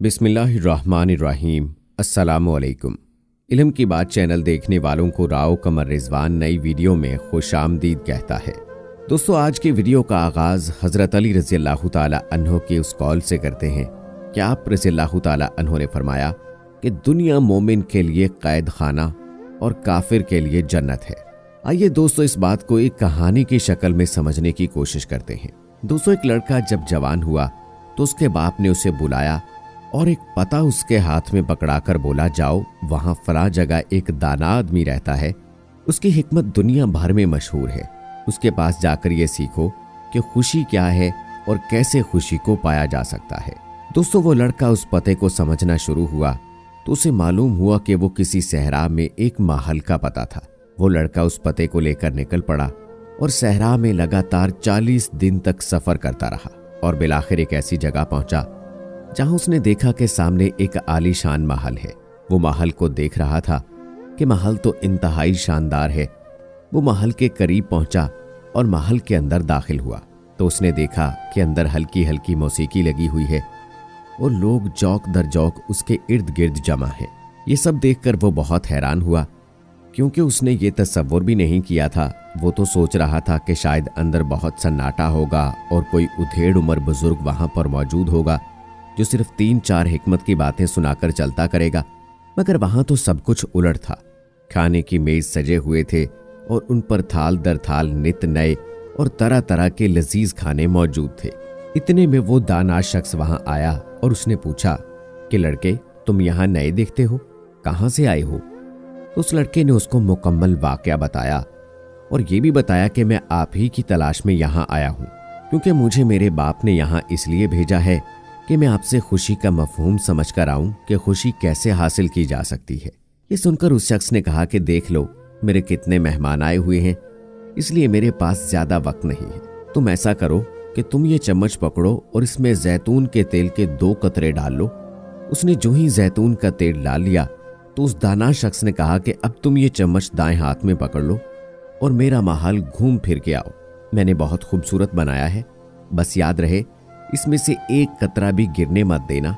बिस्मिल्लाहिर्रहमानिर्रहीम। अस्सलामु अलैकुम। इल्म की बात चैनल देखने वालों को राव कमर रिजवान नई वीडियो में खुशामदीद कहता है। दोस्तों, आज की वीडियो का आगाज़ हज़रत अली रज़ियल्लाहु ताला अन्हो के उस कौल से करते हैं कि आप रज़ियल्लाहु ताला अन्हो ने फरमाया कि दुनिया मोमिन के लिए कैद खाना और काफिर के लिए जन्नत है। आइए दोस्तों, इस बात को एक कहानी की शक्ल में समझने की कोशिश करते हैं। दोस्तों, एक लड़का जब जवान हुआ तो उसके बाप ने उसे बुलाया और एक पता उसके हाथ में पकड़ाकर बोला, जाओ वहां फला जगह एक दाना आदमी रहता है, उसकी हिकमत दुनिया भर में मशहूर है, उसके पास जाकर ये सीखो कि खुशी क्या है और कैसे खुशी को पाया जा सकता है। दोस्तों, वो लड़का उस पते को समझना शुरू हुआ तो उसे मालूम हुआ कि वो किसी सहरा में एक महल का पता था। वो लड़का उस पते को लेकर निकल पड़ा और सहरा में लगातार 40 दिन तक सफर करता रहा और बिलाखिर एक ऐसी जगह पहुंचा जहां उसने देखा कि सामने एक आलीशान महल है। वो महल को देख रहा था कि महल तो इंतहाई शानदार है। वो महल के करीब पहुंचा और महल के अंदर दाखिल हुआ तो उसने देखा कि अंदर हल्की हल्की मौसीकी लगी हुई है और लोग जौक दर जौक उसके इर्द गिर्द जमा है। ये सब देखकर वो बहुत हैरान हुआ क्योंकि उसने ये तसव्वुर भी नहीं किया था। वो तो सोच रहा था कि शायद अंदर बहुत सन्नाटा होगा और कोई उधेड़ उम्र बुजुर्ग वहां पर मौजूद होगा जो सिर्फ 3-4 हिकमत की बातें सुनाकर चलता करेगा, मगर वहां तो सब कुछ उलट था। खाने की मेज सजे हुए थे और उन पर थाल दर थाल नित नए और तरह तरह के लजीज खाने मौजूद थे। इतने में वो दाना शख्स वहां आया और उसने पूछा कि लड़के, तुम यहाँ नए दिखते हो, कहाँ से आए हो? तो उस लड़के ने उसको मुकम्मल वाकया बताया और ये भी बताया कि मैं आप ही की तलाश में यहाँ आया हूँ, क्योंकि मुझे मेरे बाप ने यहाँ इसलिए भेजा है कि मैं आपसे खुशी का मफहूम समझ कर आऊं कि खुशी कैसे हासिल की जा सकती है। ये सुनकर उस शख्स ने कहा कि देख लो, मेरे कितने मेहमान आए हुए हैं, इसलिए मेरे पास ज्यादा वक्त नहीं है। तुम ऐसा करो कि तुम ये चम्मच पकड़ो और इसमें जैतून के तेल के 2 कतरे डाल लो। उसने जो ही जैतून का तेल डाल लिया तो उस दाना शख्स ने कहा कि अब तुम ये चम्मच दाएं हाथ में पकड़ लो और मेरा महल घूम फिर के आओ। मैंने बहुत खूबसूरत बनाया है, बस याद रहे इसमें से एक कतरा भी गिरने मत देना,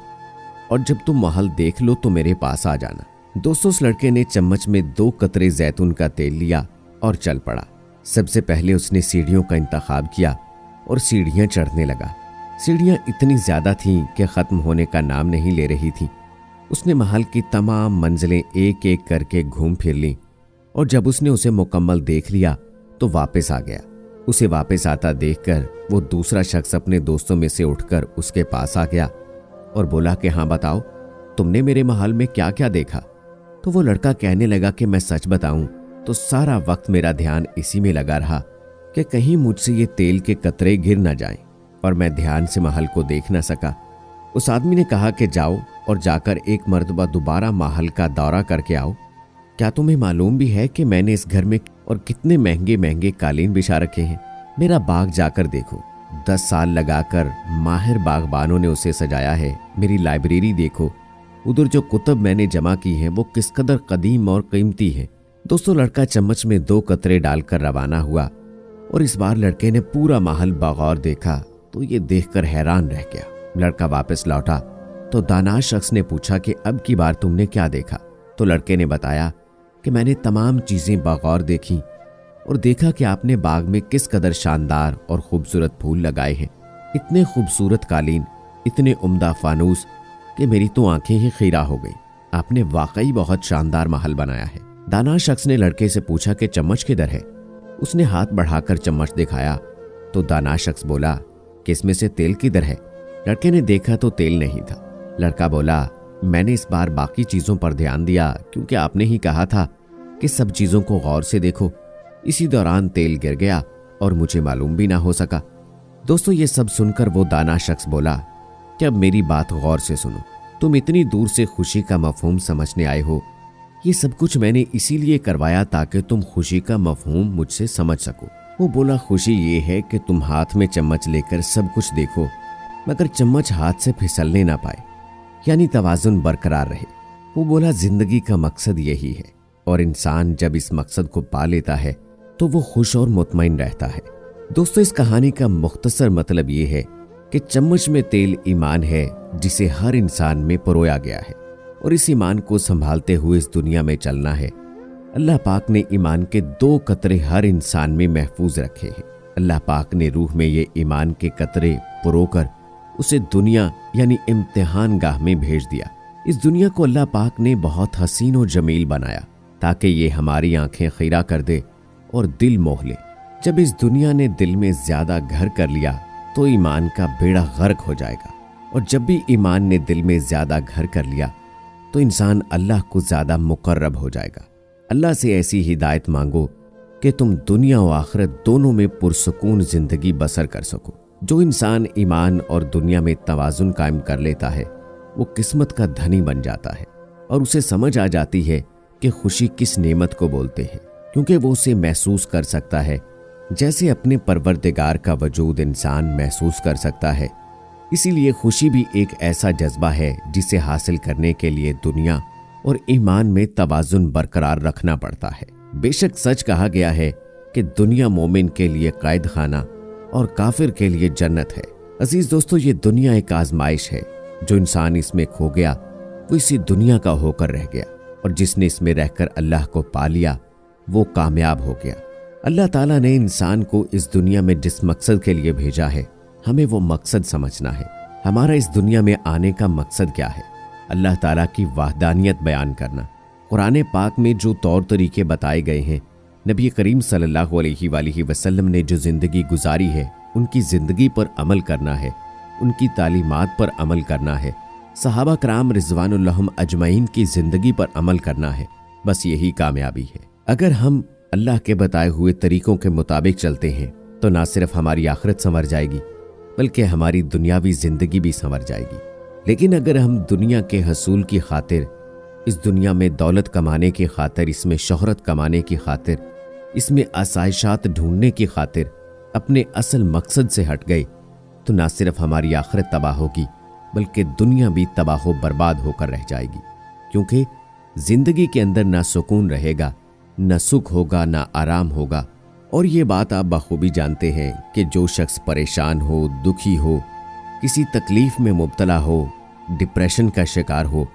और जब तुम महल देख लो तो मेरे पास आ जाना। दोस्तों, उस लड़के ने चम्मच में 2 कतरे जैतून का तेल लिया और चल पड़ा। सबसे पहले उसने सीढ़ियों का इंतखाब किया और सीढ़ियां चढ़ने लगा। सीढ़ियां इतनी ज्यादा थीं कि खत्म होने का नाम नहीं ले रही थी। उसने महल की तमाम मंजिलें एक एक करके घूम फिर ली और जब उसने उसे मुकम्मल देख लिया तो वापस आ गया। उसे वापस आता देखकर वो दूसरा शख्स अपने दोस्तों में से उठकर उसके पास आ गया और बोला कि हाँ बताओ, तुमने मेरे महल में क्या क्या देखा? तो वो लड़का कहने लगा कि मैं सच बताऊं तो सारा वक्त मेरा ध्यान इसी में लगा रहा कि कहीं मुझसे ये तेल के कतरे गिर ना जाएं, और मैं ध्यान से महल को देख ना सका। उस आदमी ने कहा कि जाओ और जाकर एक मर्तबा दोबारा महल का दौरा करके आओ। क्या तुम्हें मालूम भी है कि मैंने इस घर में और कितने महंगे महंगे कालीन बिछा रखे हैं? मेरा बाग जाकर देखो, 10 साल लगाकर माहिर बागबानों ने उसे सजाया है। मेरी लाइब्रेरी देखो, उधर जो कुतब मैंने जमा की हैं वो किस कदर कदीम और कीमती हैं। दोस्तों, लड़का चम्मच में 2 कतरे डालकर रवाना हुआ और इस बार लड़के ने पूरा महल बगौर देखा तो ये देखकर हैरान रह गया। लड़का वापस लौटा तो दाना शख्स ने पूछा कि अब की बार तुमने क्या देखा? तो लड़के ने बताया कि मैंने तमाम चीजें बगौर देखी और देखा कि आपने बाग में किस कदर शानदार और खूबसूरत फूल लगाए हैं। इतने खूबसूरत कालीन, इतने उम्दा फानूस कि मेरी तो आंखें ही खीरा हो गई। आपने वाकई बहुत शानदार महल बनाया है। दाना शख्स ने लड़के से पूछा कि चम्मच किधर है? उसने हाथ बढ़ाकर चम्मच दिखाया तो दाना शख्स बोला कि इसमें से तेल किधर है? लड़के ने देखा तो तेल नहीं था। लड़का बोला, मैंने इस बार बाकी चीजों पर ध्यान दिया क्योंकि आपने ही कहा था कि सब चीजों को गौर से देखो। इसी दौरान तेल गिर गया और मुझे मालूम भी ना हो सका। दोस्तों, ये सब सुनकर वो दाना शख्स बोला कि अब मेरी बात गौर से सुनो। तुम इतनी दूर से खुशी का मफहूम समझने आए हो। ये सब कुछ मैंने इसीलिए करवाया ताकि तुम खुशी का मफहूम मुझसे समझ सको। वो बोला, खुशी ये है कि तुम हाथ में चम्मच लेकर सब कुछ देखो मगर चम्मच हाथ से फिसलने ना पाए, यानी तवाजुन बरकरार रहे। वो बोला, जिंदगी का मकसद यही है और इंसान जब इस मकसद को पा लेता है तो वो खुश और मुतमईन रहता है। दोस्तों, इस कहानी का मुख्तसर मतलब ये है कि کہ चम्मच में तेल ईमान है जिसे हर इंसान में परोया गया है और इस ईमान को संभालते हुए इस दुनिया में चलना है। अल्लाह पाक ने ईमान के 2 कतरे हर इंसान में महफूज रखे हैं। अल्लाह पाक ने रूह में ये ईमान के कतरे पुरोकर उसे दुनिया यानी इम्तिहान गाह में भेज दिया। इस दुनिया को अल्लाह पाक ने बहुत हसीन और जमील बनाया ताकि ये हमारी आंखें खीरा कर दे और दिल मोह ले। जब इस दुनिया ने दिल में ज्यादा घर कर लिया तो ईमान का बेड़ा गर्क हो जाएगा, और जब भी ईमान ने दिल में ज्यादा घर कर लिया तो इंसान अल्लाह को ज्यादा मुकर्रब हो जाएगा। अल्लाह से ऐसी हिदायत मांगो कि तुम दुनिया और आखिरत दोनों में पुरसुकून जिंदगी बसर कर सको। जो इंसान ईमान और दुनिया में तवाजुन कायम कर लेता है वो किस्मत का धनी बन जाता है और उसे समझ आ जाती है कि खुशी किस नेमत को बोलते हैं, क्योंकि वो उसे महसूस कर सकता है जैसे अपने परवरदिगार का वजूद इंसान महसूस कर सकता है। इसीलिए खुशी भी एक ऐसा जज्बा है जिसे हासिल करने के लिए दुनिया और ईमान में तवाजुन बरकरार रखना पड़ता है। बेशक सच कहा गया है कि दुनिया मोमिन के लिए कैद खाना और काफिर के लिए जन्नत है। अजीज दोस्तों, ये दुनिया एक आजमाइश है। जो इंसान इसमें खो गया वो इसी दुनिया का होकर रह गया, और जिसने इसमें रहकर अल्लाह को पा लिया वो कामयाब हो गया। अल्लाह ताला ने इंसान को इस दुनिया में जिस मकसद के लिए भेजा है हमें वो मकसद समझना है। हमारा इस दुनिया में आने का मकसद क्या है? अल्लाह ताला की वहदानियत बयान करना। कुरान पाक में जो तौर तरीके बताए गए हैं, नबी करीम सल्लल्लाहु अलैहि वसल्लम ने जो जिंदगी गुजारी है उनकी जिंदगी पर अमल करना है, उनकी तालीमात पर अमल करना है, सहाबा कराम रिजवानुल्लाहुम अजमईन की जिंदगी पर अमल करना है। बस यही कामयाबी है। अगर हम अल्लाह के बताए हुए तरीकों के मुताबिक चलते हैं तो ना सिर्फ हमारी आखिरत संवर जाएगी बल्कि हमारी दुनियावी जिंदगी भी संवर जाएगी। लेकिन अगर हम दुनिया के हसूल की खातिर, इस दुनिया में दौलत कमाने की खातिर, इसमें शोहरत कमाने की खातिर, इसमें आसाइशात ढूंढने की खातिर अपने असल मकसद से हट गए तो ना सिर्फ हमारी आखिरत तबाह होगी बल्कि दुनिया भी तबाह बर्बाद होकर रह जाएगी। क्योंकि जिंदगी के अंदर ना सुकून रहेगा, ना सुख होगा, ना आराम होगा। और ये बात आप बखूबी जानते हैं कि जो शख्स परेशान हो, दुखी हो, किसी तकलीफ में मुब्तला हो, डिप्रेशन का शिकार हो,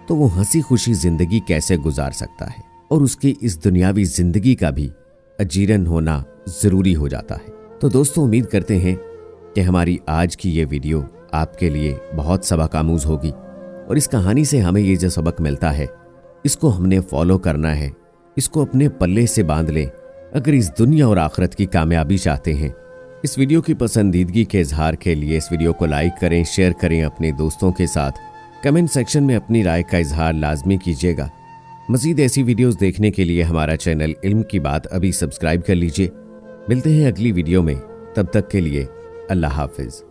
तो वो हंसी खुशी जिंदगी कैसे गुजार सकता है? और उसकी इस दुनियावी जिंदगी का भी अजीरन होना जरूरी हो जाता है। तो दोस्तों, उम्मीद करते हैं कि हमारी आज की ये वीडियो आपके लिए बहुत सबक आमूज होगी, और इस कहानी से हमें ये जो सबक मिलता है इसको हमने फॉलो करना है, इसको अपने पल्ले से बांध लें। अगर इस दुनिया और आखिरत की कामयाबी चाहते हैं, इस वीडियो की पसंदीदगी के इजहार के लिए इस वीडियो को लाइक करें, शेयर करें अपने दोस्तों के साथ। कमेंट सेक्शन में अपनी राय का इजहार लाजमी कीजिएगा। मज़ीद ऐसी वीडियोस देखने के लिए हमारा चैनल इल्म की बात अभी सब्सक्राइब कर लीजिए। मिलते हैं अगली वीडियो में, तब तक के लिए अल्लाह हाफिज़।